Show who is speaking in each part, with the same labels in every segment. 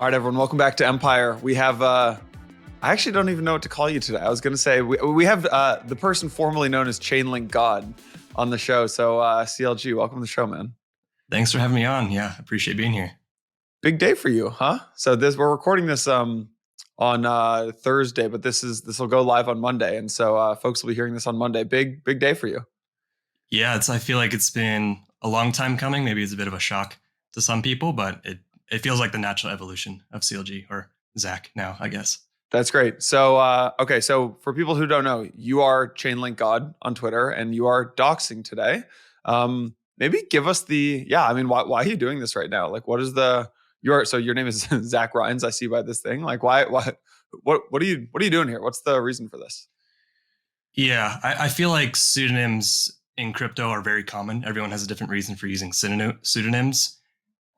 Speaker 1: All right, everyone, welcome back to Empire. We have, I actually don't even know what to call you today. I was going to say, we have the person formerly known as ChainLinkGod on the show. So CLG, welcome to the show, man.
Speaker 2: Thanks for having me on. Yeah, appreciate being here.
Speaker 1: Big day for you, huh? So we're recording this on Thursday, but this will go live on Monday. And so folks will be hearing this on Monday. Big day for you.
Speaker 2: Yeah, I feel like it's been a long time coming. Maybe it's a bit of a shock to some people, but it feels like the natural evolution of CLG or Zach now, I guess.
Speaker 1: That's great. So, okay. So for people who don't know, you are ChainLinkGod on Twitter and you are DOXing today. Maybe give us why are you doing this right now? Like, what is your name is Zach Rynes. I see by this thing. Like, what are you doing here? What's the reason for this?
Speaker 2: Yeah, I feel like pseudonyms in crypto are very common. Everyone has a different reason for using pseudonyms.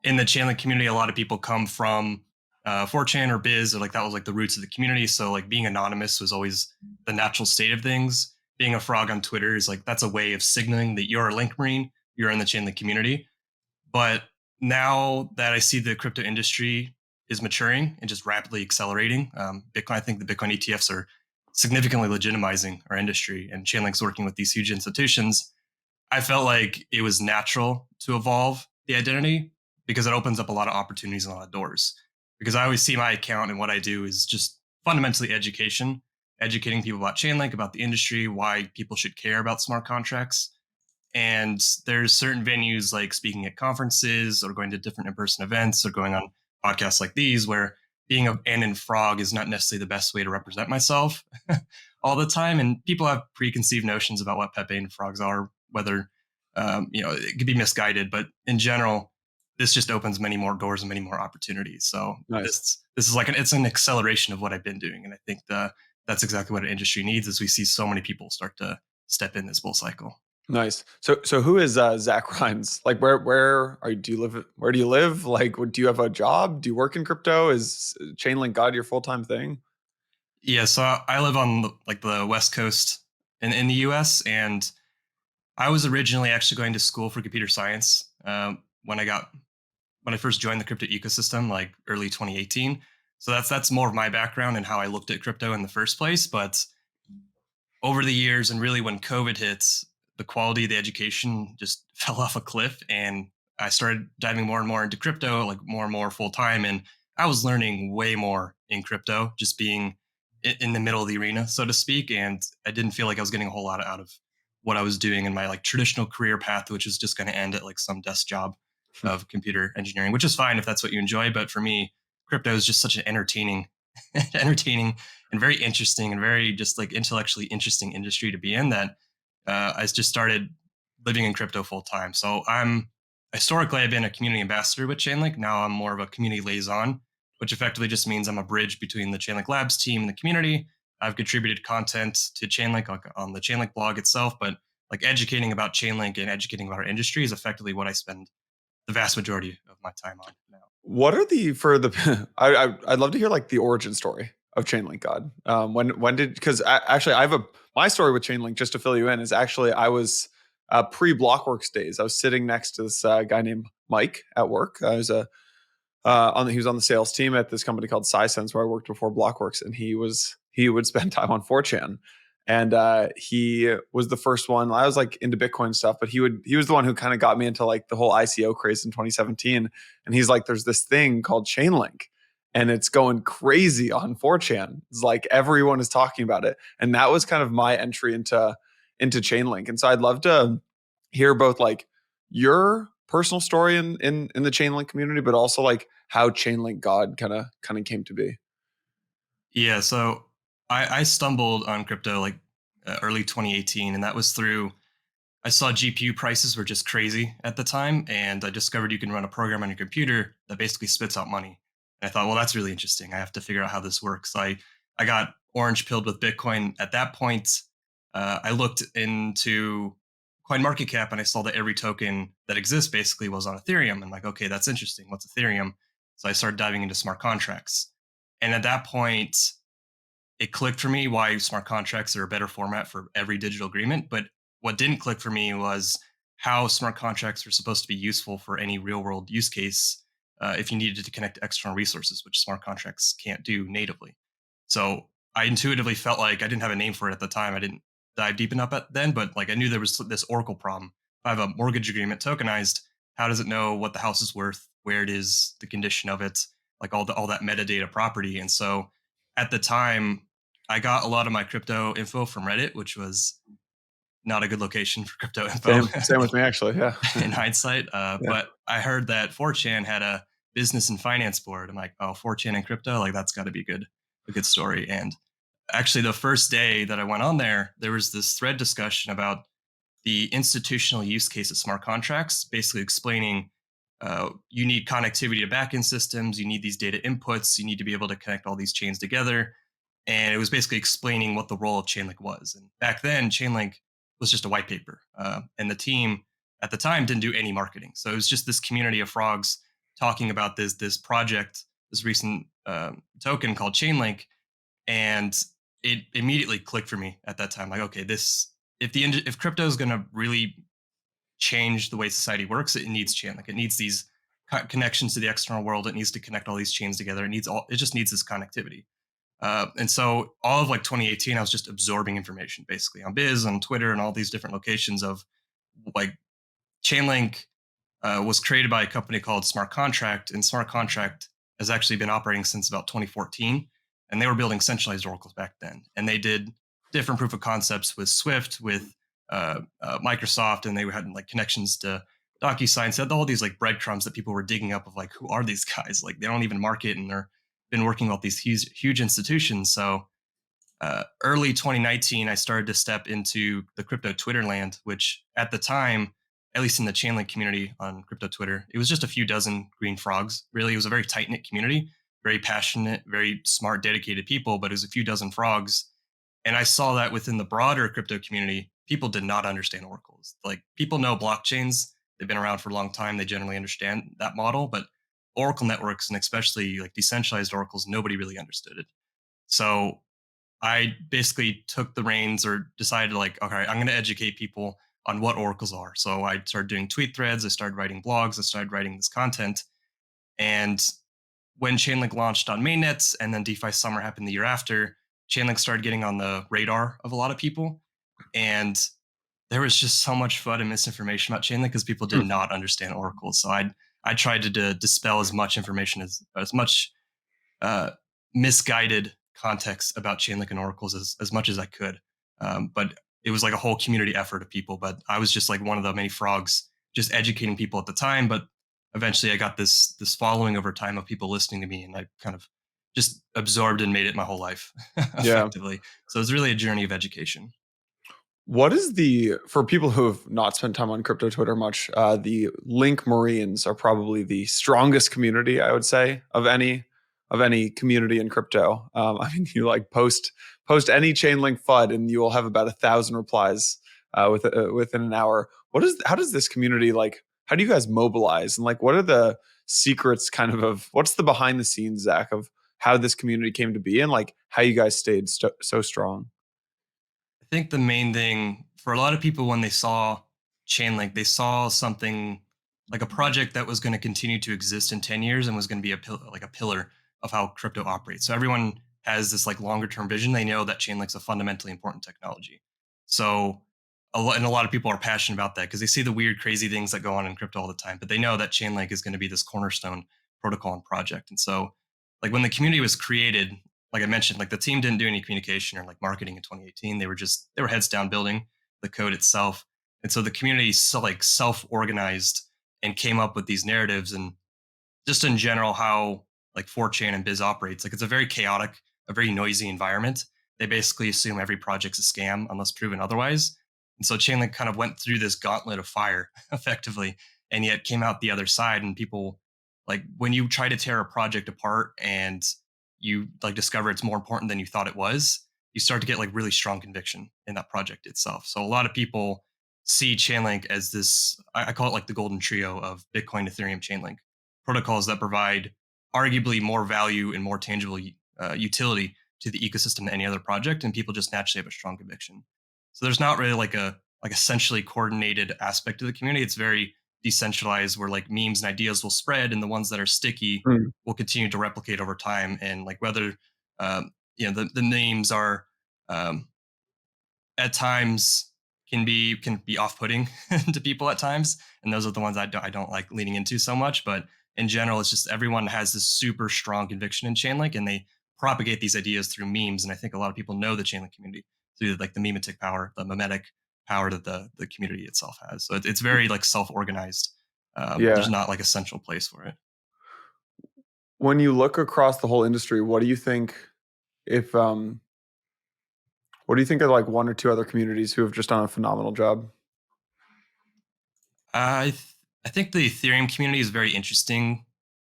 Speaker 2: In the Chainlink community, a lot of people come from 4chan or Biz, or like that was like the roots of the community. So like being anonymous was always the natural state of things. Being a frog on Twitter is like that's a way of signaling that you're a Link Marine, you're in the Chainlink community. But now that I see the crypto industry is maturing and just rapidly accelerating, I think the Bitcoin ETFs are significantly legitimizing our industry, and Chainlink's working with these huge institutions. I felt like it was natural to evolve the identity because it opens up a lot of opportunities and a lot of doors. Because I always see my account and what I do is just fundamentally education, educating people about Chainlink, about the industry, why people should care about smart contracts. And there's certain venues like speaking at conferences or going to different in-person events or going on podcasts like these where being an anon frog is not necessarily the best way to represent myself all the time. And people have preconceived notions about what Pepe and frogs are, whether, it could be misguided, but in general, this just opens many more doors and many more opportunities. So nice. This is like it's an acceleration of what I've been doing. And I think that's exactly what an industry needs as we see so many people start to step in this bull cycle.
Speaker 1: Nice. So who is Zach Rynes? Like where do you live? Where do you live? Like, do you have a job? Do you work in crypto? Is ChainLinkGod your full-time thing?
Speaker 2: Yeah, so I live on the West Coast in the US, and I was originally actually going to school for computer science when I first joined the crypto ecosystem, like early 2018. So that's more of my background and how I looked at crypto in the first place. But over the years, and really when COVID hit, the quality of the education just fell off a cliff, and I started diving more and more into crypto, like more and more full time. And I was learning way more in crypto, just being in the middle of the arena, so to speak. And I didn't feel like I was getting a whole lot out of what I was doing in my like traditional career path, which is just going to end at like some desk job of computer engineering, which is fine if that's what you enjoy. But for me, crypto is just such an entertaining and very interesting and very just like intellectually interesting industry to be in that I just started living in crypto full time. So historically I've been a community ambassador with Chainlink. Now I'm more of a community liaison, which effectively just means I'm a bridge between the Chainlink Labs team and the community. I've contributed content to Chainlink on the Chainlink blog itself, but like educating about Chainlink and educating about our industry is effectively what I spend the vast majority of my time on now.
Speaker 1: What are I'd love to hear like the origin story of ChainLinkGod. When did, because actually my story with Chainlink, just to fill you in, is actually I was pre-Blockworks days. I was sitting next to this guy named Mike at work. I was he was on the sales team at this company called SciSense where I worked before Blockworks, and he would spend time on 4chan. And he was the first one. I was like into Bitcoin stuff, but he was the one who kind of got me into like the whole ICO craze in 2017. And he's like, there's this thing called Chainlink, and it's going crazy on 4chan. It's like everyone is talking about it. And that was kind of my entry into Chainlink. And so I'd love to hear both like your personal story in the Chainlink community, but also like how ChainLinkGod kind of came to be.
Speaker 2: Yeah, so I stumbled on crypto like early 2018, and that was through I saw GPU prices were just crazy at the time, and I discovered you can run a program on your computer that basically spits out money. And I thought, well, that's really interesting. I have to figure out how this works. I got orange pilled with Bitcoin. At that point, I looked into CoinMarketCap and I saw that every token that exists basically was on Ethereum. And like, okay, that's interesting. What's Ethereum? So I started diving into smart contracts. And at that point, it clicked for me why smart contracts are a better format for every digital agreement. But what didn't click for me was how smart contracts are supposed to be useful for any real world use case if you needed to connect to external resources, which smart contracts can't do natively. So I intuitively felt like I didn't have a name for it at the time. I didn't dive deep enough at then, but like I knew there was this Oracle problem. If I have a mortgage agreement tokenized, how does it know what the house is worth, where it is, the condition of it, like all that metadata property? And so at the time, I got a lot of my crypto info from Reddit, which was not a good location for crypto info
Speaker 1: Same with me, actually. Yeah.
Speaker 2: in hindsight.
Speaker 1: Yeah.
Speaker 2: But I heard that 4chan had a business and finance board. I'm like, oh, 4chan and crypto, like that's got to be a good story. And actually, the first day that I went on there was this thread discussion about the institutional use case of smart contracts, basically explaining you need connectivity to backend systems, you need these data inputs, you need to be able to connect all these chains together. And it was basically explaining what the role of Chainlink was. And back then, Chainlink was just a white paper. And the team at the time didn't do any marketing. So it was just this community of frogs talking about this project, this recent token called Chainlink. And it immediately clicked for me at that time. Like, okay, this if crypto is going to really change the way society works, it needs Chainlink. It needs these connections to the external world. It needs to connect all these chains together. It just needs this connectivity. And so all of like 2018, I was just absorbing information basically on Biz, on Twitter, and all these different locations of like Chainlink was created by a company called Smart Contract, and Smart Contract has actually been operating since about 2014. And they were building centralized oracles back then. And they did different proof of concepts with Swift, with Microsoft, and they had like connections to DocuSign. So they had all these like breadcrumbs that people were digging up of like, who are these guys? Like they don't even market, and they're been working with these huge institutions. So early 2019, I started to step into the crypto Twitter land, which at the time, at least in the Chainlink community on crypto Twitter, it was just a few dozen green frogs. Really, it was a very tight knit community, very passionate, very smart, dedicated people, but it was a few dozen frogs. And I saw that within the broader crypto community, people did not understand oracles. Like people know blockchains, they've been around for a long time, they generally understand that model, but Oracle networks and especially like decentralized oracles, nobody really understood it. So I basically took the reins or decided like, okay, I'm going to educate people on what oracles are. So I started doing tweet threads, I started writing blogs, I started writing this content. And when Chainlink launched on mainnets and then DeFi Summer happened the year after, Chainlink started getting on the radar of a lot of people. And there was just so much FUD and misinformation about Chainlink because people did not understand oracles. So I tried to dispel as much information as much uh, misguided context about Chainlink and oracles as much as I could. But it was like a whole community effort of people. But I was just like one of the many frogs, just educating people at the time. But eventually, I got this following over time of people listening to me, and I kind of just absorbed and made it my whole life,
Speaker 1: Yeah.
Speaker 2: effectively. So it's really a journey of education.
Speaker 1: What is for people who have not spent time on crypto Twitter much, the Link Marines are probably the strongest community, I would say, of any community in crypto. I mean, you like post any Chainlink FUD, and you will have about 1,000 replies within an hour. How does this community like? How do you guys mobilize, and like, what are the secrets, of what's the behind the scenes, Zach, of how this community came to be, and like how you guys stayed so strong?
Speaker 2: I think the main thing for a lot of people when they saw Chainlink, they saw something like a project that was going to continue to exist in 10 years and was going to be like a pillar of how crypto operates. So everyone has this like longer term vision. They know that Chainlink's a fundamentally important technology. So and a lot of people are passionate about that because they see the weird, crazy things that go on in crypto all the time. But they know that Chainlink is going to be this cornerstone protocol and project. And so, like when the community was created, like I mentioned, like the team didn't do any communication or like marketing in 2018. They were heads down building the code itself. And so the community self-organized and came up with these narratives and just in general how like 4chan and Biz operates. Like it's a very chaotic, a very noisy environment. They basically assume every project's a scam unless proven otherwise. And so Chainlink kind of went through this gauntlet of fire effectively, and yet came out the other side. And people like when you try to tear a project apart and you like discover it's more important than you thought it was, you start to get like really strong conviction in that project itself. So a lot of people see Chainlink as this, I call it like the golden trio of Bitcoin, Ethereum, Chainlink protocols that provide arguably more value and more tangible utility to the ecosystem than any other project, and people just naturally have a strong conviction. So there's not really like a centrally coordinated aspect of the community. It's very decentralized where like memes and ideas will spread, and the ones that are sticky
Speaker 1: Mm.
Speaker 2: will continue to replicate over time. And like whether the names are um, at times can be off-putting to people at times, and those are the ones I don't like leaning into so much. But in general, it's just everyone has this super strong conviction in Chainlink, and they propagate these ideas through memes. And I think a lot of people know the Chainlink community through like the memetic power, the memetic power that the community itself has. So it's very like self-organized. There's
Speaker 1: Yeah.
Speaker 2: not like a central place for it.
Speaker 1: When you look across the whole industry, what do you think if what do you think of like one or two other communities who have just done a phenomenal job?
Speaker 2: I th- I think the Ethereum community is very interesting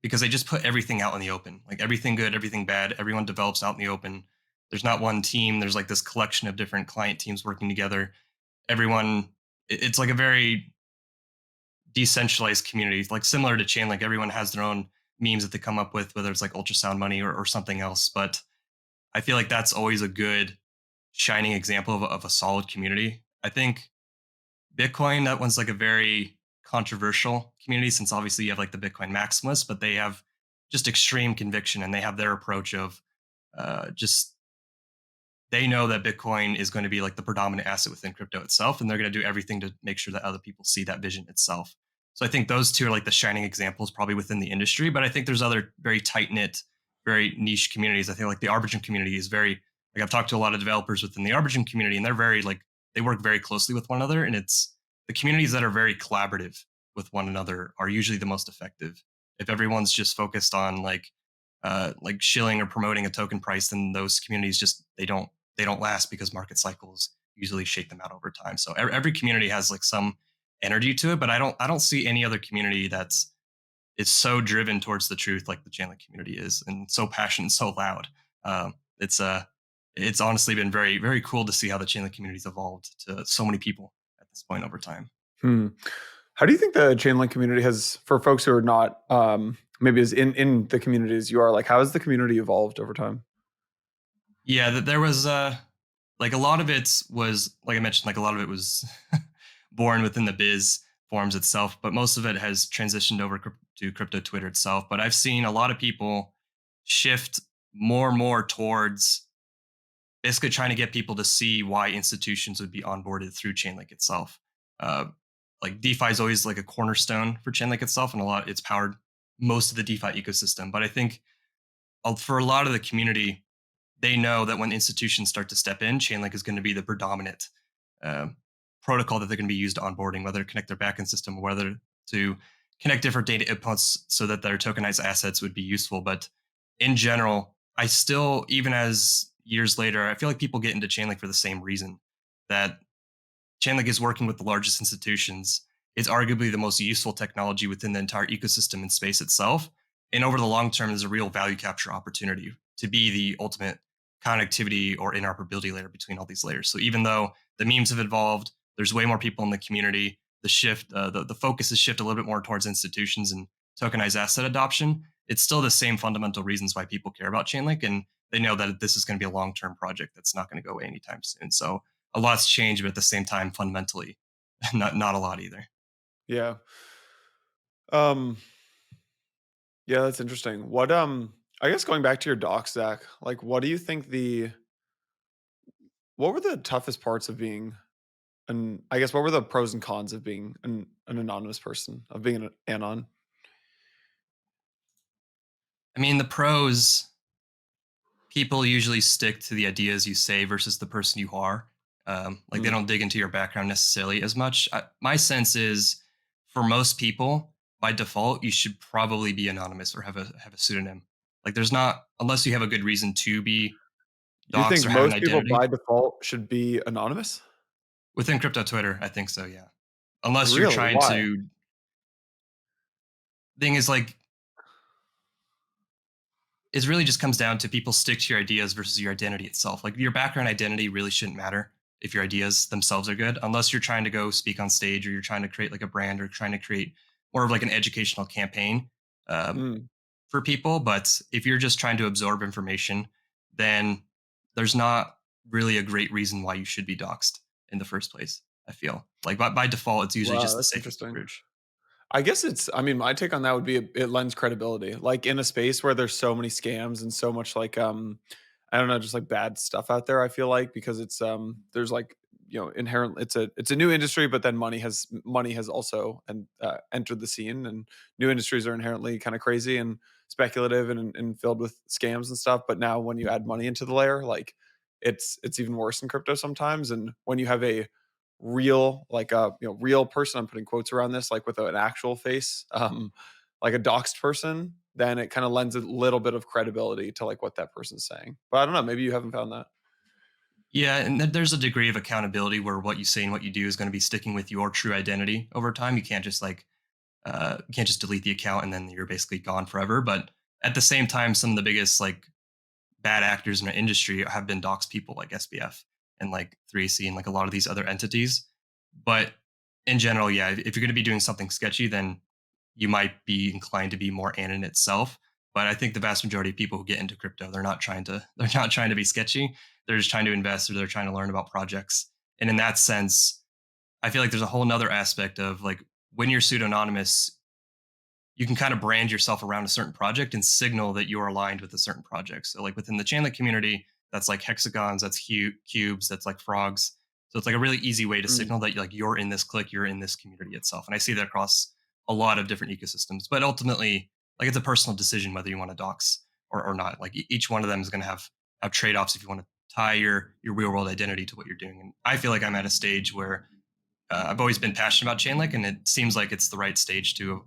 Speaker 2: because they just put everything out in the open, like everything good, everything bad. Everyone develops out in the open. There's not one team. There's like this collection of different client teams working together. Everyone, it's like a very decentralized community, like similar to Chainlink. Everyone has their own memes that they come up with, whether it's like ultrasound money or something else. But I feel like that's always a good shining example of a solid community. I think Bitcoin, that one's like a very controversial community since obviously you have like the Bitcoin maximalists, but they have just extreme conviction and they have their approach of just they know that Bitcoin is going to be like the predominant asset within crypto itself, and they're going to do everything to make sure that other people see that vision itself. So I think those two are like the shining examples probably within the industry, but I think there's other very tight knit, very niche communities. I think like the Arbitrum community is very like I've talked to a lot of developers within the Arbitrum community, and they're very like they work very closely with one another, and it's the communities that are very collaborative with one another are usually the most effective. If everyone's just focused on like shilling or promoting a token price, then those communities just they don't last because market cycles usually shake them out over time. So every community has like some energy to it, but I don't see any other community that's is so driven towards the truth like the Chainlink community is, and so passionate and so loud. Um, it's it's honestly been very cool to see how the Chainlink community's evolved to so many people at this point over time.
Speaker 1: Hmm. How do you think the Chainlink community has, for folks who are not maybe as in the community as you are, like how has the community evolved over time?
Speaker 2: Yeah, there was like a lot of it was like I mentioned, like a lot of it was born within the biz forums itself, but most of it has transitioned over to crypto Twitter itself. But I've seen a lot of people shift more and more towards basically trying to get people to see why institutions would be onboarded through Chainlink itself. Uh, like DeFi is always like a cornerstone for Chainlink itself, and a lot it's powered most of the DeFi ecosystem. But I think for a lot of the community, they know that when institutions start to step in, Chainlink is going to be the predominant uh, protocol that they're going to be used to onboarding, whether to connect their backend system or whether to connect different data inputs so that their tokenized assets would be useful. But in general, I still, even as years later, I feel like people get into Chainlink for the same reason that Chainlink is working with the largest institutions. It's arguably the most useful technology within the entire ecosystem and space itself. And over the long term, there's a real value capture opportunity to be the ultimate connectivity or interoperability layer between all these layers. So even though the memes have evolved, there's way more people in the community. The focus is shifted a little bit more towards institutions and tokenized asset adoption. It's still the same fundamental reasons why people care about Chainlink, and they know that this is going to be a long-term project that's not going to go away anytime soon. So a lot's changed, but at the same time, fundamentally, not a lot either.
Speaker 1: Yeah. Um, yeah, that's interesting. What I guess going back to your docs, Zach, like what do you think what were the toughest parts of being an I guess what were the pros and cons of being an anonymous person, of being an anon?
Speaker 2: I mean, the pros, people usually stick to the ideas you say versus the person you are. Like they
Speaker 1: Mm.
Speaker 2: don't dig into your background necessarily as much. My sense is, for most people, by default, you should probably be anonymous or have a pseudonym. Like there's not unless you have a good reason to be
Speaker 1: You
Speaker 2: doxed
Speaker 1: think
Speaker 2: or have an
Speaker 1: most people
Speaker 2: identity
Speaker 1: by default should be anonymous?
Speaker 2: within crypto Twitter. I think so. Yeah, unless you're
Speaker 1: Really?
Speaker 2: trying
Speaker 1: Why?
Speaker 2: to. Thing is, like it really just comes down to people stick to your ideas versus your identity itself. Like your background identity really shouldn't matter if your ideas themselves are good, unless you're trying to go speak on stage or you're trying to create like a brand or trying to create more of like an educational campaign um,
Speaker 1: Mm.
Speaker 2: for people. But if you're just trying to absorb information, then there's not really a great reason why you should be doxxed in the first place. I feel like by default, it's usually
Speaker 1: Wow,
Speaker 2: just the
Speaker 1: that's
Speaker 2: safest
Speaker 1: interesting.
Speaker 2: approach.
Speaker 1: I guess I mean, my take on that would be it lends credibility. Like in a space where there's so many scams and so much like I don't know, just like bad stuff out there, I feel like because there's like, inherent it's a new industry, but then money has also entered the scene, and new industries are inherently kind of crazy and speculative and filled with scams and stuff. But now when you add money into the layer, like it's even worse in crypto sometimes. And when you have a real like a real person, I'm putting quotes around this, like with an actual face, like a doxed person, then it kind of lends a little bit of credibility to like what that person's saying. But I don't know, maybe you haven't found that.
Speaker 2: Yeah, and there's a degree of accountability where what you say and what you do is going to be sticking with your true identity over time. You can't just delete the account and then you're basically gone forever. But at the same time, some of the biggest like bad actors in our industry have been dox people like SBF and like 3C and like a lot of these other entities. But in general, yeah, if you're going to be doing something sketchy, then you might be inclined to be more anon itself. But I think the vast majority of people who get into crypto, they're not trying to be sketchy. They're just trying to invest or they're trying to learn about projects. And in that sense, I feel like there's a whole nother aspect of like when you're pseudonymous, you can kind of brand yourself around a certain project and signal that you're aligned with a certain project. So like within the Chainlink community, that's like hexagons, that's cubes, that's like frogs. So it's like a really easy way to
Speaker 1: Mm.
Speaker 2: signal that like you're in this clique, you're in this community itself. And I see that across a lot of different ecosystems. But ultimately, like it's a personal decision whether you want to dox or not. Like each one of them is going to have trade-offs if you want to tie your real world identity to what you're doing. And I feel like I'm at a stage where I've always been passionate about Chainlink, and it seems like it's the right stage to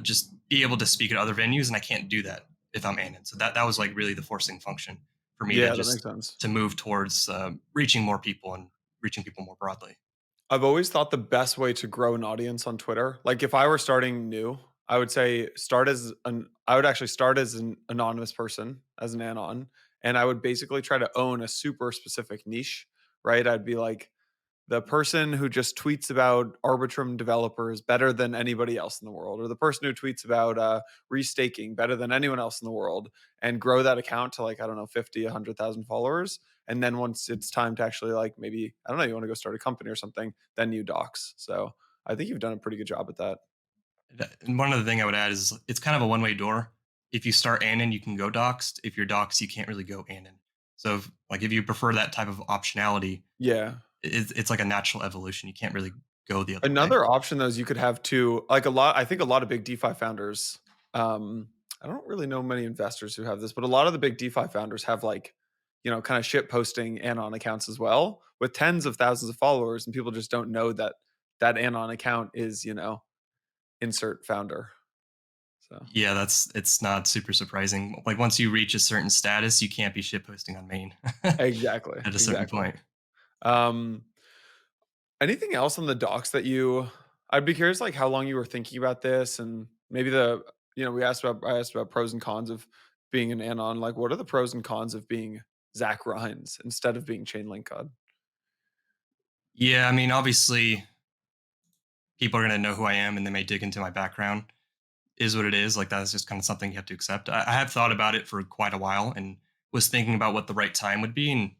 Speaker 2: just be able to speak at other venues, and I can't do that if I'm Anon. So that was like really the forcing function for me
Speaker 1: Yeah, that makes sense.
Speaker 2: to move towards reaching more people and reaching people more broadly.
Speaker 1: I've always thought the best way to grow an audience on Twitter, like if I were starting new, I would actually start as an anonymous person, as an anon, and I would basically try to own a super specific niche, right? I'd be like the person who just tweets about Arbitrum developers better than anybody else in the world, or the person who tweets about restaking better than anyone else in the world, and grow that account to like, I don't know, 50, 100,000 followers. And then once it's time to actually like maybe, I don't know, you want to go start a company or something, then you docs. So I think you've done a pretty good job at that.
Speaker 2: And one other thing I would add is it's kind of a one way door. If you start Anon, you can go doxed. If you're doxed, you can't really go Anon. So if you prefer that type of optionality,
Speaker 1: Yeah.
Speaker 2: it's like a natural evolution. You can't really go the other way.
Speaker 1: Another option though is you could have two, like I think a lot of big DeFi founders, I don't really know many investors who have this, but a lot of the big DeFi founders have like, kind of shit posting anon accounts as well with tens of thousands of followers, and people just don't know that that anon account is, insert founder. So
Speaker 2: Yeah, it's not super surprising. Like once you reach a certain status, you can't be shitposting on main
Speaker 1: exactly,
Speaker 2: at a certain
Speaker 1: exactly.
Speaker 2: point.
Speaker 1: Um, Anything else on the docs that I'd be curious like how long you were thinking about this, and maybe I asked about pros and cons of being an anon. Like what are the pros and cons of being Zach Rynes instead of being ChainLinkGod?
Speaker 2: Yeah, I mean, obviously, people are gonna know who I am, and they may dig into my background. Is what it is. Like that's just kind of something you have to accept. I have thought about it for quite a while, and was thinking about what the right time would be, and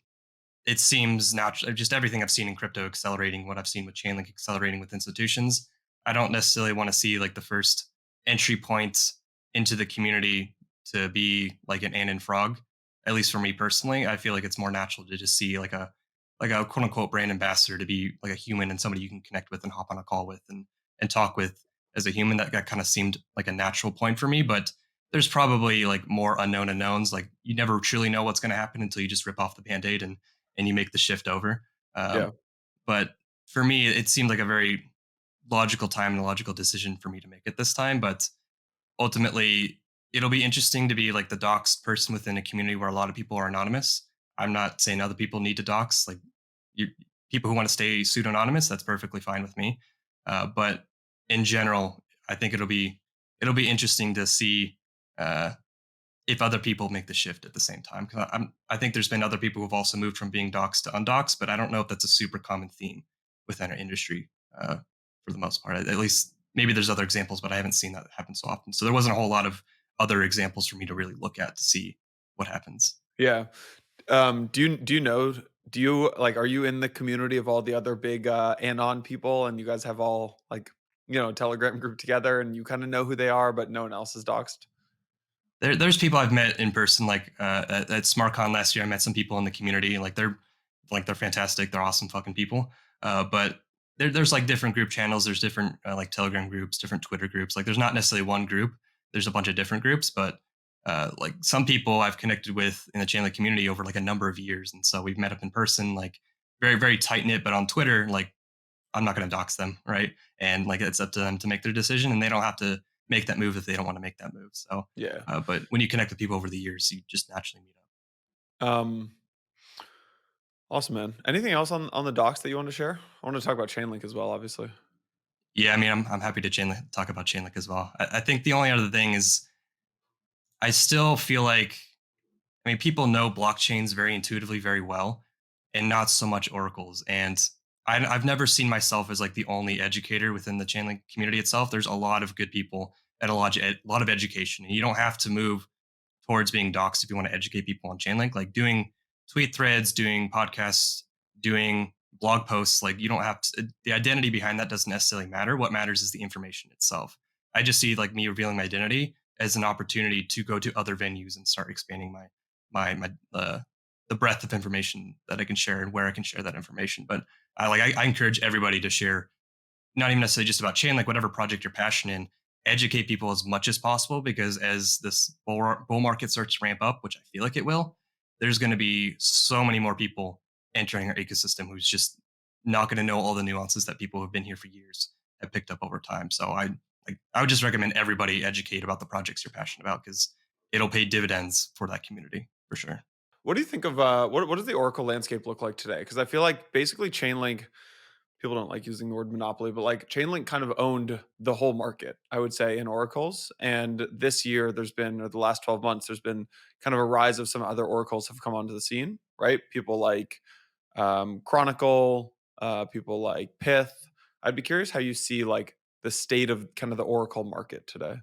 Speaker 2: it seems natural. Just everything I've seen in crypto accelerating, what I've seen with Chainlink accelerating with institutions. I don't necessarily want to see like the first entry point into the community to be like an Anon frog. At least for me personally, I feel like it's more natural to just see like a quote unquote brand ambassador to be like a human and somebody you can connect with and hop on a call with and talk with as a human. That kind of seemed like a natural point for me, but there's probably like more unknown unknowns. Like you never truly know what's going to happen until you just rip off the band-aid and you make the shift over.
Speaker 1: Yeah.
Speaker 2: But for me, it seemed like a very logical time and a logical decision for me to make at this time. But ultimately, it'll be interesting to be like the doxed person within a community where a lot of people are anonymous. I'm not saying other people need to dox. Like you, people who want to stay pseudonymous, that's perfectly fine with me. But in general, I think it'll be interesting to see uh, if other people make the shift at the same time. Because I think there's been other people who've also moved from being doxed to undoxed, but I don't know if that's a super common theme within our industry for the most part. At least maybe there's other examples, but I haven't seen that happen so often. So there wasn't a whole lot of other examples for me to really look at to see what happens.
Speaker 1: Yeah. Do you like are you in the community of all the other big anon people, and you guys have all like Telegram group together and you kind of know who they are, but no one else is doxed?
Speaker 2: There's people I've met in person, like at SmartCon last year. I met some people in the community, they're fantastic. They're awesome fucking people. But there's like different group channels. There's different like Telegram groups, different Twitter groups. Like there's not necessarily one group. There's a bunch of different groups, but like some people I've connected with in the Chainlink community over like a number of years, and so we've met up in person, like very tight knit. But on Twitter, like I'm not going to dox them, right? And like it's up to them to make their decision, and they don't have to make that move if they don't want to make that move. So,
Speaker 1: Yeah.
Speaker 2: but when you connect with people over the years, you just naturally meet up.
Speaker 1: Um, awesome, man. Anything else on the docs that you want to share? I want to talk about Chainlink as well, obviously.
Speaker 2: Yeah, I mean, I'm happy to talk about Chainlink as well. I think the only other thing is I still feel like, I mean, people know blockchains very intuitively, very well, and not so much oracles. And I've never seen myself as like the only educator within the Chainlink community itself. There's a lot of good people and a lot of education, and you don't have to move towards being doxxed if you want to educate people on Chainlink. Like doing tweet threads, doing podcasts, doing blog posts, like you don't have to, the identity behind that doesn't necessarily matter. What matters is the information itself. I just see like me revealing my identity as an opportunity to go to other venues and start expanding my the breadth of information that I can share and where I can share that information. But I encourage everybody to share, not even necessarily just about chain, like whatever project you're passionate in, educate people as much as possible, because as this bull market starts to ramp up, which I feel like it will, there's going to be so many more people entering our ecosystem who's just not going to know all the nuances that people who've been here for years have picked up over time. So I would just recommend everybody educate about the projects you're passionate about, because it'll pay dividends for that community for sure.
Speaker 1: What do you think of what does the Oracle landscape look like today? Because I feel like basically Chainlink, people don't like using the word monopoly, but like Chainlink kind of owned the whole market, I would say, in oracles. And this year, there's been, or the last 12 months, there's been kind of a rise of some other oracles have come onto the scene, right? People like Chronicle, people like Pith. I'd be curious how you see like the state of kind of the oracle market today.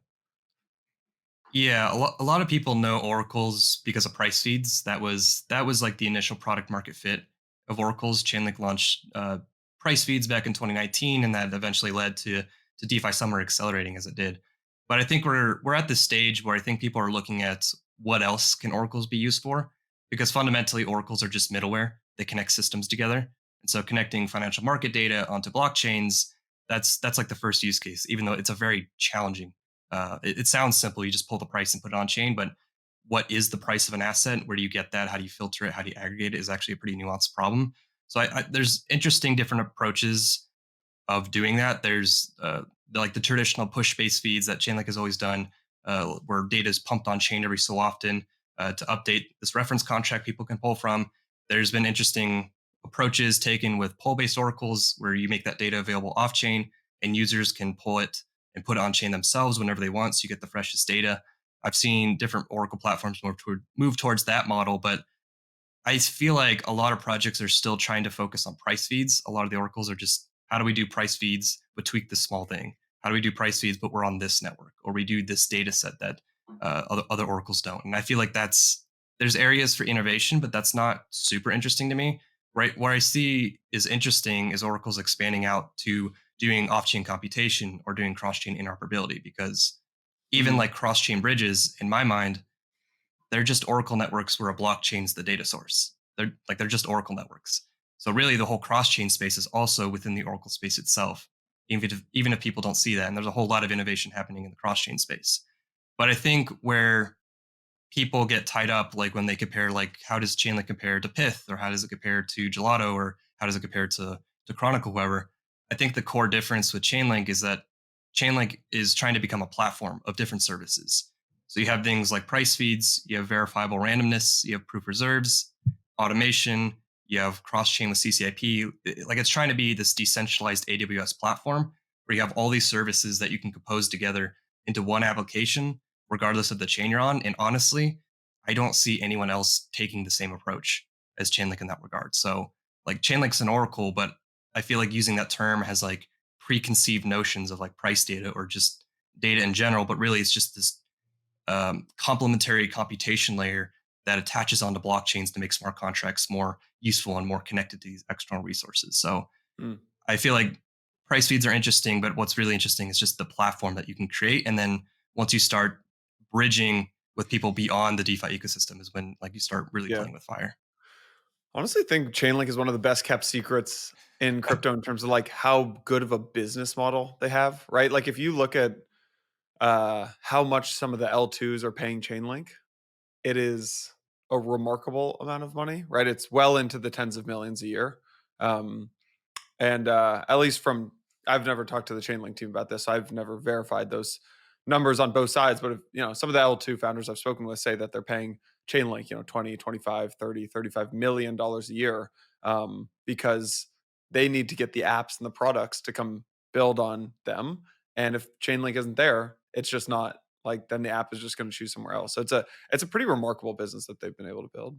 Speaker 2: Yeah, a lot of people know oracles because of price feeds. That was like the initial product market fit of oracles. Chainlink launched price feeds back in 2019, and that eventually led to DeFi Summer accelerating as it did. But I think we're at this stage where I think people are looking at what else can oracles be used for, because fundamentally oracles are just middleware. They connect systems together, and so connecting financial market data onto blockchains, that's like the first use case, even though it's a very challenging, it sounds simple. You just pull the price and put it on chain, but what is the price of an asset? Where do you get that? How do you filter it? How do you aggregate it? Is actually a pretty nuanced problem. So there's interesting different approaches of doing that. There's like the traditional push-based feeds that Chainlink has always done, where data is pumped on chain every so often to update this reference contract people can pull from. There's been interesting approaches taken with pull-based oracles, where you make that data available off-chain and users can pull it and put it on chain themselves whenever they want, so you get the freshest data. I've seen different Oracle platforms move towards that model, but I feel like a lot of projects are still trying to focus on price feeds. A lot of the oracles are just, how do we do price feeds but tweak this small thing? How do we do price feeds but we're on this network, or we do this data set that other oracles don't? And I feel like there's areas for innovation, but that's not super interesting to me. Right, where I see is interesting is oracles expanding out to doing off-chain computation or doing cross-chain interoperability, because even
Speaker 1: Mhm.
Speaker 2: like cross-chain bridges, in my mind, they're just Oracle networks where a blockchain's the data source. They're just Oracle networks. So really, the whole cross-chain space is also within the Oracle space itself, even if people don't see that. And there's a whole lot of innovation happening in the cross-chain space. But I think where people get tied up, like when they compare, like how does Chainlink compare to Pith, or how does it compare to Gelato, or how does it compare to Chronicle, whoever. I think the core difference with Chainlink is that Chainlink is trying to become a platform of different services. So you have things like price feeds, you have verifiable randomness, you have proof reserves, automation, you have cross-chain with CCIP. Like it's trying to be this decentralized AWS platform where you have all these services that you can compose together into one application regardless of the chain you're on. And honestly, I don't see anyone else taking the same approach as Chainlink in that regard. So like Chainlink's an oracle, but I feel like using that term has like preconceived notions of like price data or just data in general, but really it's just this complementary computation layer that attaches onto blockchains to make smart contracts more useful and more connected to these external resources. So
Speaker 1: Mm.
Speaker 2: I feel like price feeds are interesting, but what's really interesting is just the platform that you can create. And then once you start bridging with people beyond the DeFi ecosystem is when like you start really
Speaker 1: Yeah.
Speaker 2: playing with fire.
Speaker 1: Honestly think Chainlink is one of the best kept secrets in crypto in terms of like how good of a business model they have, right? Like if you look at how much some of the L2s are paying Chainlink, it is a remarkable amount of money, right? It's well into the tens of millions a year. Um, and at least from I've never talked to the Chainlink team about this. So I've never verified those numbers on both sides, but if, some of the L2 founders I've spoken with say that they're paying Chainlink, 20, 25, 30, 35 million dollars a year, because they need to get the apps and the products to come build on them. And if Chainlink isn't there, it's just not like then the app is just going to choose somewhere else. So it's a pretty remarkable business that they've been able to build.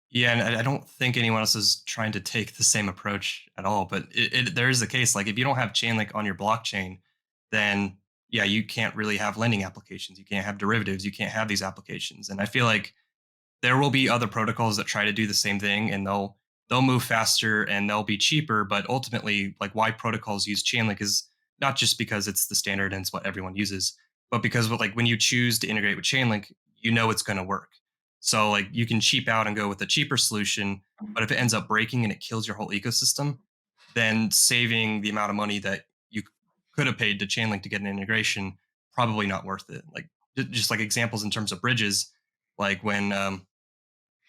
Speaker 2: Yeah, and I don't think anyone else is trying to take the same approach at all. But there is a case like if you don't have Chainlink on your blockchain, then yeah, you can't really have lending applications. You can't have derivatives. You can't have these applications. And I feel like there will be other protocols that try to do the same thing, and they'll move faster and they'll be cheaper. But ultimately, like why protocols use Chainlink is not just because it's the standard and it's what everyone uses, but because like when you choose to integrate with Chainlink, you know it's going to work. So like you can cheap out and go with a cheaper solution, but if it ends up breaking and it kills your whole ecosystem, then saving the amount of money that you could have paid to Chainlink to get an integration probably not worth it. Like just like examples in terms of bridges, like when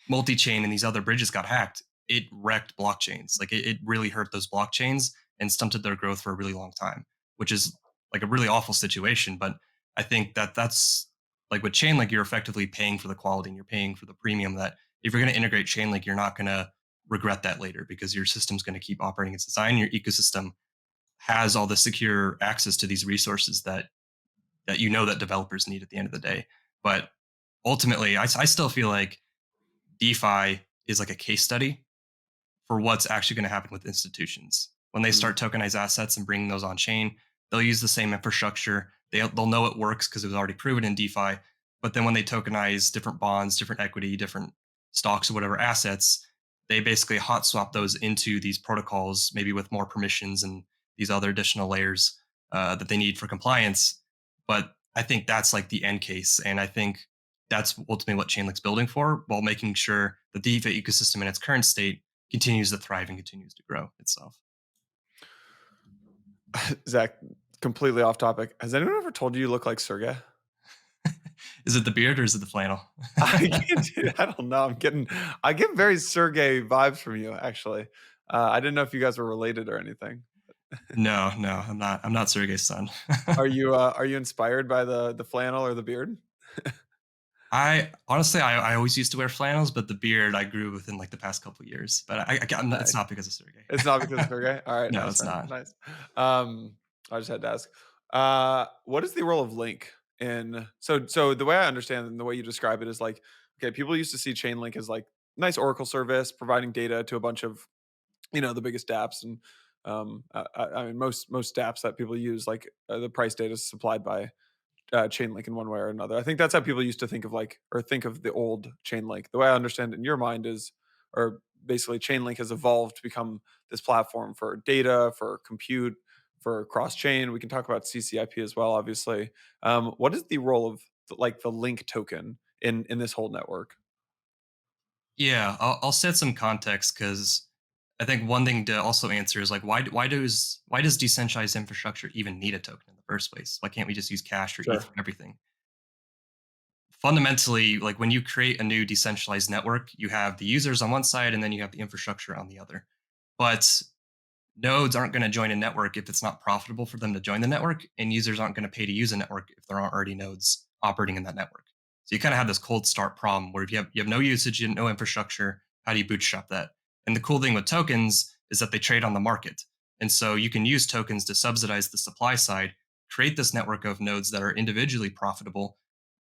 Speaker 2: multi-chain and these other bridges got hacked, it wrecked blockchains. Like it really hurt those blockchains and stunted their growth for a really long time, which is like a really awful situation. But I think that that's like with Chainlink, you're effectively paying for the quality and you're paying for the premium that if you're going to integrate Chainlink, you're not going to regret that later because your system's going to keep operating as designed. Your ecosystem has all the secure access to these resources that you know that developers need at the end of the day. But ultimately, I still feel like DeFi is like a case study for what's actually going to happen with institutions. When they
Speaker 1: Mm.
Speaker 2: start tokenized assets and bringing those on chain, they'll use the same infrastructure. They'll know it works because it was already proven in DeFi. But then when they tokenize different bonds, different equity, different stocks or whatever assets, they basically hot swap those into these protocols, maybe with more permissions and these other additional layers that they need for compliance. But I think that's like the end case. And I think that's ultimately what Chainlink's building for, while making sure the DeFi ecosystem in its current state continues to thrive and continues to grow itself.
Speaker 1: Zach, completely off topic. Has anyone ever told you you look like Sergey?
Speaker 2: Is it the beard or is it the flannel?
Speaker 1: I can't do I don't know. I get very Sergey vibes from you, actually. I didn't know if you guys were related or anything.
Speaker 2: No, no, I'm not. I'm not Sergey's son.
Speaker 1: Are you inspired by the flannel or the beard?
Speaker 2: I honestly, I always used to wear flannels, but the beard I grew within like the past couple of years. But I'm not, it's
Speaker 1: Nice.
Speaker 2: not because of Sergey.
Speaker 1: It's not because of Sergey? All right,
Speaker 2: No,
Speaker 1: nice,
Speaker 2: it's
Speaker 1: man.
Speaker 2: not.
Speaker 1: Nice. I just had to ask. What is the role of Link in so the way I understand it and the way you describe it is like, okay, people used to see Chainlink as like nice Oracle service providing data to a bunch of the biggest dApps and I mean most dApps that people use like the price data is supplied by Chainlink in one way or another. I think that's how people used to think of like or think of the old Chainlink. The way I understand it in your mind is, or basically Chainlink has evolved to become this platform for data, for compute, for cross chain. We can talk about CCIP as well, obviously. What is the role of like the Link token in this whole network?
Speaker 2: Yeah, I'll set some context because I think one thing to also answer is like why does decentralized infrastructure even need a token in the first place? Why can't we just use cash or ETH
Speaker 1: Sure.
Speaker 2: for everything? Fundamentally, like when you create a new decentralized network, you have the users on one side and then you have the infrastructure on the other. But nodes aren't going to join a network if it's not profitable for them to join the network, and users aren't going to pay to use a network if there aren't already nodes operating in that network. So you kind of have this cold start problem where if you have no usage, you have no infrastructure, how do you bootstrap that? And the cool thing with tokens is that they trade on the market. And so you can use tokens to subsidize the supply side, create this network of nodes that are individually profitable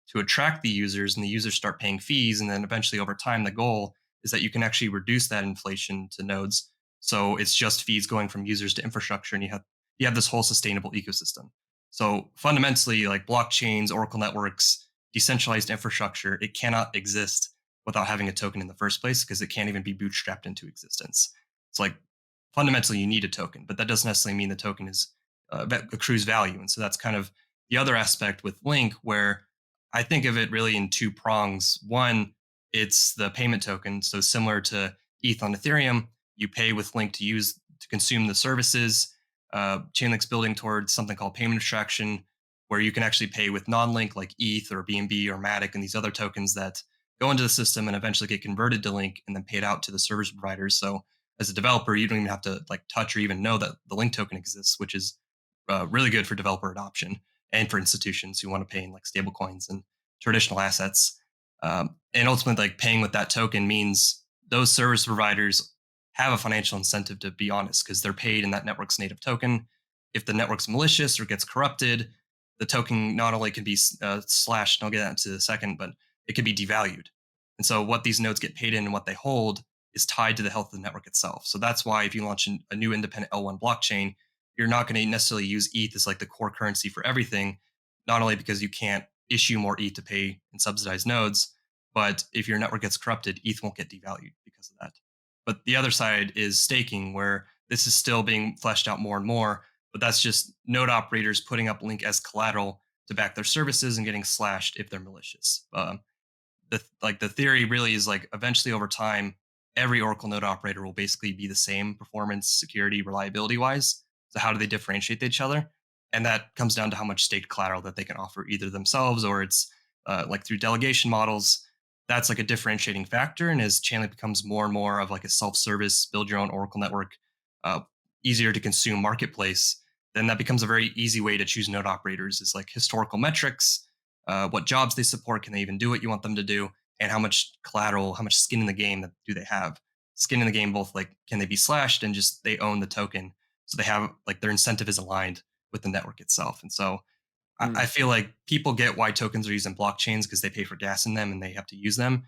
Speaker 2: to attract the users, and the users start paying fees. And then eventually over time, the goal is that you can actually reduce that inflation to nodes. So it's just fees going from users to infrastructure, and you have this whole sustainable ecosystem. So fundamentally, like blockchains, Oracle networks, decentralized infrastructure, it cannot exist without having a token in the first place because it can't even be bootstrapped into existence. It's like fundamentally you need a token, but that doesn't necessarily mean the token is accrues value. And so that's kind of the other aspect with Link, where I think of it really in two prongs. One, it's the payment token. So similar to ETH on Ethereum, you pay with Link to consume the services. Chainlink's building towards something called payment abstraction, where you can actually pay with non-Link like ETH or BNB or Matic and these other tokens that go into the system and eventually get converted to Link and then paid out to the service providers. So as a developer, you don't even have to like touch or even know that the Link token exists, which is really good for developer adoption and for institutions who want to pay in like stable coins and traditional assets. And ultimately, like paying with that token means those service providers have a financial incentive to be honest because they're paid in that network's native token. If the network's malicious or gets corrupted, the token not only can be slashed, and I'll get that into a second, but it could be devalued. And so what these nodes get paid in and what they hold is tied to the health of the network itself. So that's why if you launch a new independent L1 blockchain, you're not going to necessarily use ETH as like the core currency for everything, not only because you can't issue more ETH to pay and subsidize nodes, but if your network gets corrupted, ETH won't get devalued because of that. But the other side is staking, where this is still being fleshed out more and more, but that's just node operators putting up Link as collateral to back their services and getting slashed if they're malicious. The theory really is like eventually over time, every Oracle node operator will basically be the same performance, security, reliability wise. So how do they differentiate each other? And that comes down to how much staked collateral that they can offer either themselves or it's like through delegation models. That's like a differentiating factor. And as Chainlink becomes more and more of like a self-service, build your own Oracle network, uh, easier to consume marketplace, then that becomes a very easy way to choose node operators is like historical metrics, what jobs they support, can they even do what you want them to do, and how much collateral, how much skin in the game that do they have. Skin in the game, both like can they be slashed and just they own the token, so they have like their incentive is aligned with the network itself. And so I feel like people get why tokens are used in blockchains because they pay for gas in them and they have to use them.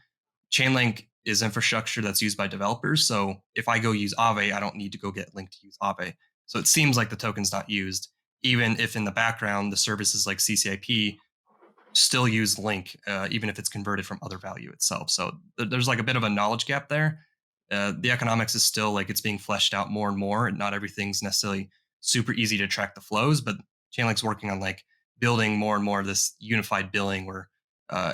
Speaker 2: Chainlink is infrastructure that's used by developers. So if I go use Aave, I don't need to go get Link to use Aave. So it seems like the token's not used, even if in the background the services like CCIP still use Link, even if it's converted from other value itself. So there's like a bit of a knowledge gap there. The economics is still like it's being fleshed out more and more, and not everything's necessarily super easy to track the flows. But Chainlink's working on like building more and more of this unified billing where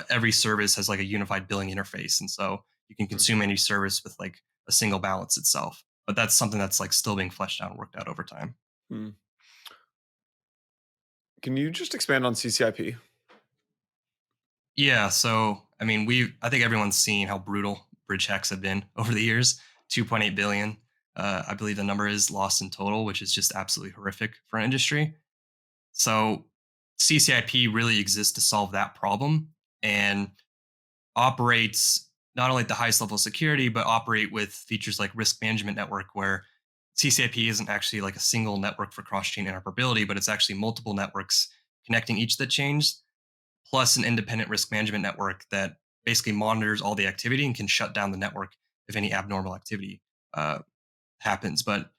Speaker 2: every service has like a unified billing interface, and so you can consume any service with like a single balance itself. But that's something that's like still being fleshed out and worked out over time.
Speaker 1: Mm. Can you just expand on CCIP?
Speaker 2: Yeah, so I mean, I think everyone's seen how brutal bridge hacks have been over the years. 2.8 billion, I believe the number is lost in total, which is just absolutely horrific for an industry. So CCIP really exists to solve that problem and operates not only at the highest level of security, but operate with features like risk management network, where CCIP isn't actually like a single network for cross-chain interoperability, but it's actually multiple networks connecting each of the chains plus an independent risk management network that basically monitors all the activity and can shut down the network if any abnormal activity uh, happens. But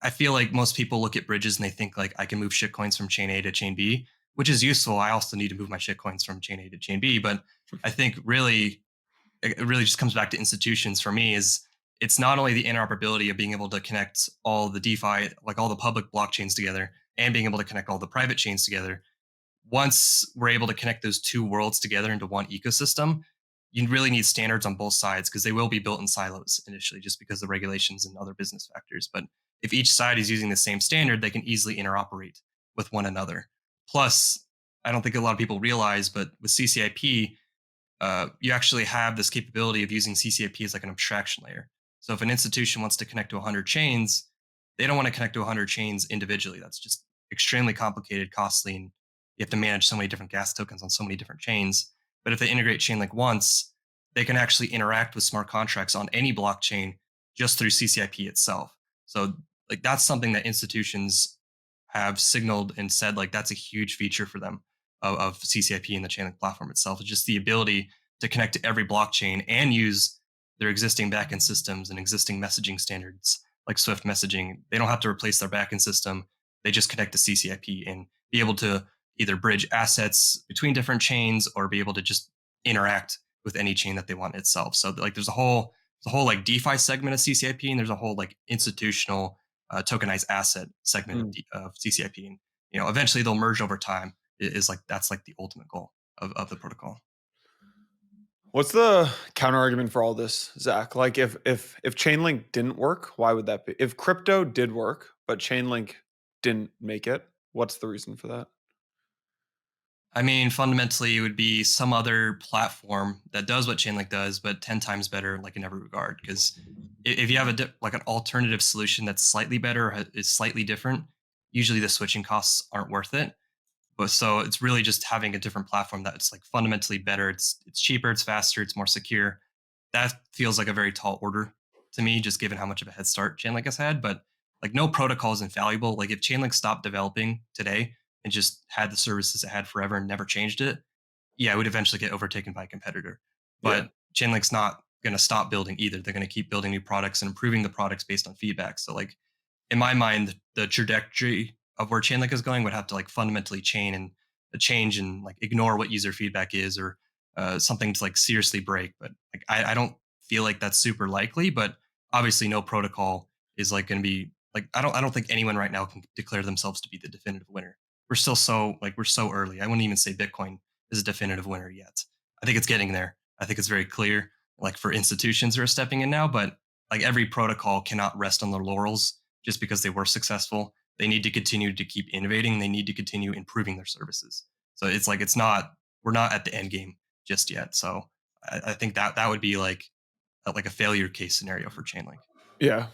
Speaker 2: I feel like most people look at bridges and they think like I can move shitcoins from chain A to chain B, which is useful. I also need to move my shitcoins from chain A to chain B. But I think really, it really just comes back to institutions for me is it's not only the interoperability of being able to connect all the DeFi, like all the public blockchains together and being able to connect all the private chains together, once we're able to connect those two worlds together into one ecosystem, you really need standards on both sides because they will be built in silos initially just because of regulations and other business factors. But if each side is using the same standard, they can easily interoperate with one another. Plus, I don't think a lot of people realize, but with CCIP, you actually have this capability of using CCIP as like an abstraction layer. So if an institution wants to connect to 100 chains, they don't want to connect to 100 chains individually. That's just extremely complicated, costly, and you have to manage so many different gas tokens on so many different chains. But if they integrate Chainlink once, they can actually interact with smart contracts on any blockchain just through CCIP itself. So like that's something that institutions have signaled and said like that's a huge feature for them of CCIP and the Chainlink platform itself. It's just the ability to connect to every blockchain and use their existing backend systems and existing messaging standards like Swift messaging. They don't have to replace their backend system. They just connect to CCIP and be able to either bridge assets between different chains or be able to just interact with any chain that they want itself. So like there's a whole a whole like DeFi segment of CCIP, and there's a whole like institutional tokenized asset segment
Speaker 1: Mm.
Speaker 2: of CCIP. And eventually they'll merge over time. Is like that's like the ultimate goal of the protocol.
Speaker 1: What's the counter argument for all this, Zach? Like if Chainlink didn't work, why would that be? If crypto did work, but Chainlink didn't make it, what's the reason for that?
Speaker 2: I mean, fundamentally, it would be some other platform that does what Chainlink does, but 10 times better, like in every regard. Because if you have like an alternative solution that's slightly better or is slightly different, usually the switching costs aren't worth it. But so it's really just having a different platform that's like fundamentally better. It's cheaper, it's faster, it's more secure. That feels like a very tall order to me, just given how much of a head start Chainlink has had. But like no protocol is infallible. Like if Chainlink stopped developing today and just had the services it had forever and never changed it, yeah, it would eventually get overtaken by a competitor.
Speaker 1: Yeah.
Speaker 2: But Chainlink's not going to stop building either. They're going to keep building new products and improving the products based on feedback. So like in my mind, the trajectory of where Chainlink is going would have to like fundamentally change and like ignore what user feedback is or something to like seriously break. But like I don't feel like that's super likely. But obviously, no protocol is like going to be like I don't think anyone right now can declare themselves to be the definitive winner. We're so early. I wouldn't even say Bitcoin is a definitive winner yet. I think it's getting there. I think it's very clear, like for institutions who are stepping in now, but like every protocol cannot rest on their laurels just because they were successful. They need to continue to keep innovating. They need to continue improving their services. So it's not we're not at the end game just yet. So I think that would be like a failure case scenario for Chainlink.
Speaker 1: Yeah.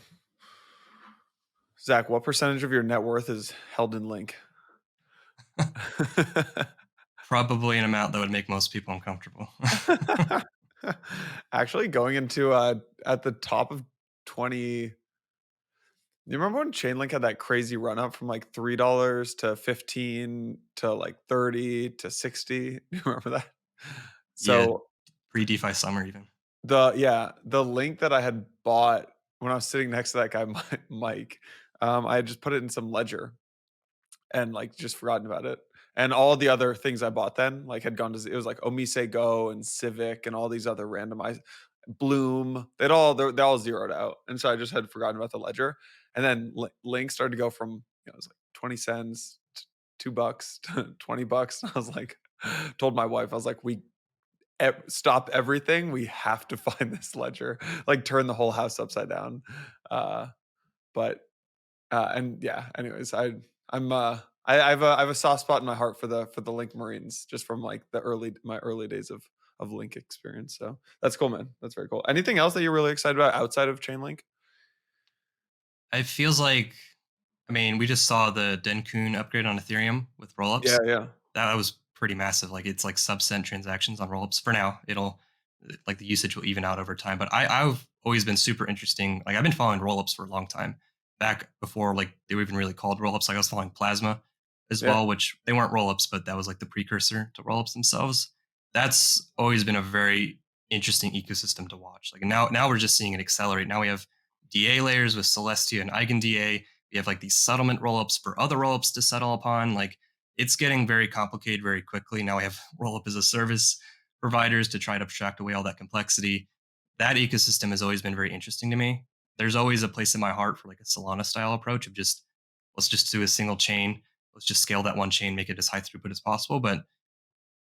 Speaker 1: Zach, what percentage of your net worth is held in Link?
Speaker 2: Probably an amount that would make most people uncomfortable.
Speaker 1: Actually, going into at the top of 20. You remember when Chainlink had that crazy run up from like $3 to 15 to like 30 to 60? Do you remember that?
Speaker 2: Yeah,
Speaker 1: So
Speaker 2: pre DeFi summer even.
Speaker 1: the link that I had bought when I was sitting next to that guy, Mike, I had just put it in some ledger and like just forgotten about it. And all the other things I bought then, like had gone to it was like Omise Go and Civic and all these other randomized Bloom. They all zeroed out, and so I just had forgotten about the ledger. And then Link started to go from it was like 20 cents, $2 to $20. I was like, told my wife, I was like, we stop everything. We have to find this ledger, like turn the whole house upside down. Uh, but and yeah, anyways, I have a soft spot in my heart for the Link Marines just from like my early days of Link experience. So that's cool, man. That's very cool. Anything else that you're really excited about outside of Chainlink?
Speaker 2: It feels like, I mean, we just saw the Dencun upgrade on Ethereum with
Speaker 1: Yeah,
Speaker 2: rollups.
Speaker 1: yeah,
Speaker 2: That was pretty massive. Like it's like sub-cent transactions on rollups. For now, it'll like the usage will even out over time. But I've always been super interesting. Like I've been following rollups for a long time. Back before like they were even really called rollups. Like I was following Plasma as
Speaker 1: yeah.
Speaker 2: well, which they weren't rollups, but that was like the precursor to rollups themselves. That's always been a very interesting ecosystem to watch. Like now we're just seeing it accelerate. Now we have DA layers with Celestia and Eigen DA. We have like these settlement rollups for other rollups to settle upon. Like it's getting very complicated very quickly. Now we have rollup as a service providers to try to abstract away all that complexity. That ecosystem has always been very interesting to me. There's always a place in my heart for like a Solana style approach of just let's just do a single chain. Let's just scale that one chain, make it as high throughput as possible. But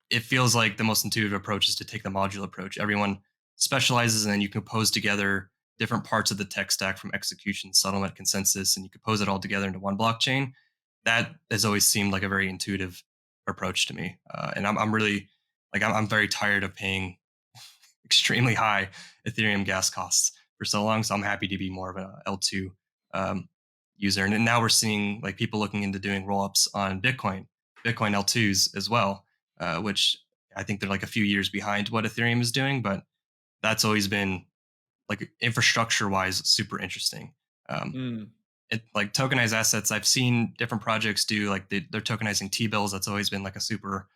Speaker 2: it feels like the most intuitive approach is to take the modular approach. Everyone specializes and then you compose together different parts of the tech stack from execution, settlement, consensus, and you compose it all together into one blockchain. That has always seemed like a very intuitive approach to me. And I'm really like, I'm very tired of paying extremely high Ethereum gas costs for so long. So I'm happy to be more of an L2 um, user. And now we're seeing like people looking into doing rollups on Bitcoin L2s as well, which I think they're like a few years behind what Ethereum is doing, but that's always been like infrastructure wise super interesting. Um,
Speaker 1: Mm.
Speaker 2: like tokenized assets, I've seen different projects do like they're tokenizing T bills. That's always been like a super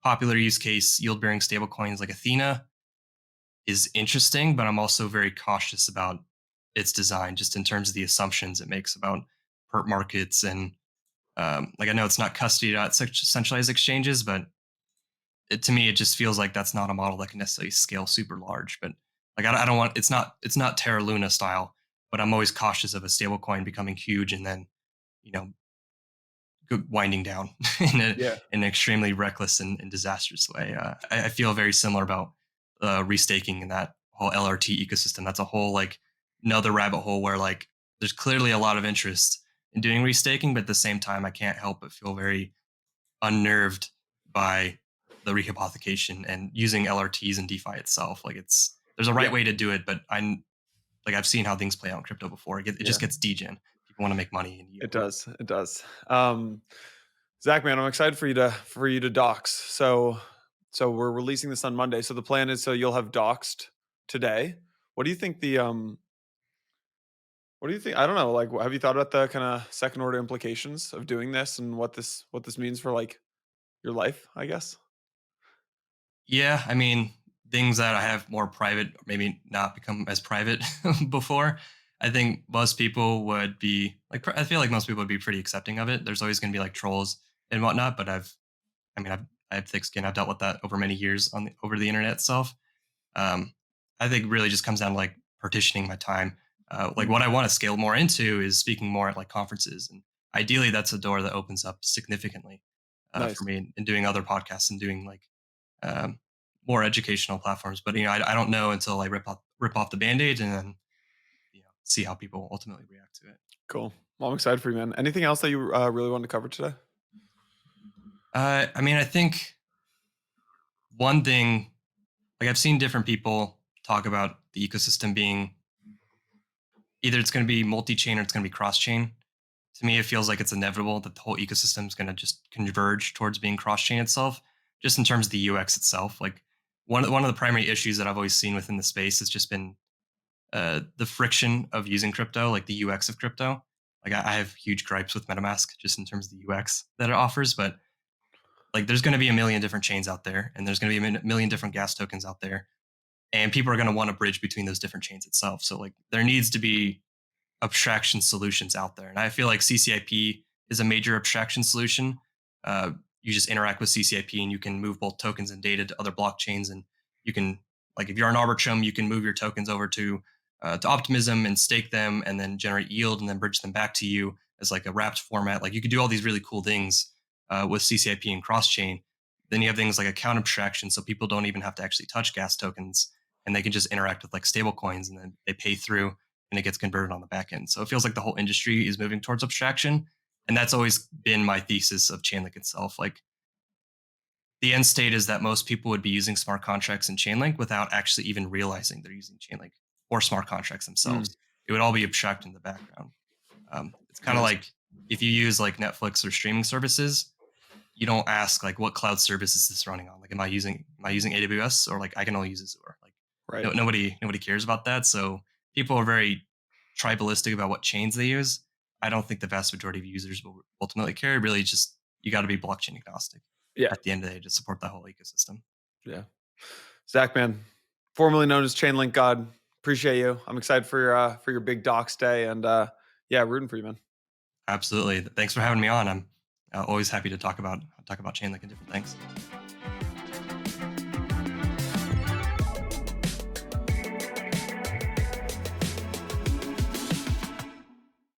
Speaker 2: popular use case. Yield bearing stable coins like Athena is interesting, but I'm also very cautious about its design, just in terms of the assumptions it makes about perp markets and like I know it's not custody at such centralized exchanges, but to me it just feels like that's not a model that can necessarily scale super large. But Like I don't want it's not Terra Luna style, but I'm always cautious of a stablecoin becoming huge and then you know winding down
Speaker 1: Yeah.
Speaker 2: in an extremely reckless and disastrous way. I feel very similar about restaking and that whole LRT ecosystem. That's a whole like another rabbit hole where like there's clearly a lot of interest in doing restaking, but at the same time, I can't help but feel very unnerved by the rehypothecation and using LRTs and DeFi itself. Like there's a right
Speaker 1: Yeah.
Speaker 2: way to do it, but I've seen how things play out in crypto before. It
Speaker 1: Yeah.
Speaker 2: just gets degen. People want to make money and
Speaker 1: It
Speaker 2: yield.
Speaker 1: does. It does. Zach, man, I'm excited for you to dox. So we're releasing this on Monday. So the plan is so you'll have doxed today. What do you think the what do you think? I don't know. Like, have you thought about the kind of second order implications of doing this and what this means for like your life? I guess.
Speaker 2: Yeah, I mean, things that I have more private, or maybe not become as private before. I think most people would be like, I feel like most people would be pretty accepting of it. There's always going to be like trolls and whatnot, but I mean, I have thick skin. I've dealt with that over many years over the internet itself. Um, I think really just comes down to like partitioning my time. Like
Speaker 1: Mm,
Speaker 2: what I want to scale more into is speaking more at like conferences, and ideally that's a door that opens up significantly for
Speaker 1: nice.
Speaker 2: me and doing other podcasts and doing like um, more educational platforms. But I don't know until I rip off the band-aid and then see how people ultimately react to it.
Speaker 1: Cool. Well, I'm excited for you, man. Anything else that you really wanted to cover today?
Speaker 2: I mean, I think one thing like I've seen different people talk about the ecosystem being either it's going to be multi-chain or it's going to be cross-chain. To me, it feels like it's inevitable that the whole ecosystem is going to just converge towards being cross-chain itself, just in terms of the UX itself. Like one of the primary issues that I've always seen within the space has just been the friction of using crypto, like the UX of crypto. Like I have huge gripes with MetaMask just in terms of the UX that it offers, but like there's going to be a million different chains out there, and there's going to be a million different gas tokens out there, and people are going to want to bridge between those different chains itself. So like there needs to be abstraction solutions out there. And I feel like CCIP is a major abstraction solution. You just interact with CCIP and you can move both tokens and data to other blockchains. And you can, like, if you're on Arbitrum, you can move your tokens over to Optimism and stake them and then generate yield and then bridge them back to you as like a wrapped format. Like you could do all these really cool things with CCIP and cross chain. Then you have things like account abstraction, so people don't even have to actually touch gas tokens, and they can just interact with like stable coins, and then they pay through and it gets converted on the back end. So it feels like the whole industry is moving towards abstraction. And that's always been my thesis of Chainlink itself. Like the end state is that most people would be using smart contracts in Chainlink without actually even realizing they're using Chainlink or smart contracts
Speaker 1: Mm,
Speaker 2: themselves. It would all be abstracted in the background. It's kind of
Speaker 1: nice.
Speaker 2: like if you use like Netflix or streaming services, you don't ask like what cloud service is this running on? Like am I using AWS or like I can only use Azure? Like
Speaker 1: Right.
Speaker 2: nobody cares about that. So people are very tribalistic about what chains they use. I don't think the vast majority of users will ultimately care. Really, just you got to be blockchain agnostic
Speaker 1: Yeah.
Speaker 2: at the end of the day to support that whole ecosystem.
Speaker 1: Yeah. Zach, man, formerly known as ChainLinkGod. Appreciate you. I'm excited for your big docs day and yeah, rooting for you, man.
Speaker 2: Absolutely. Thanks for having me on. I'm always happy to talk about Chainlink and different things.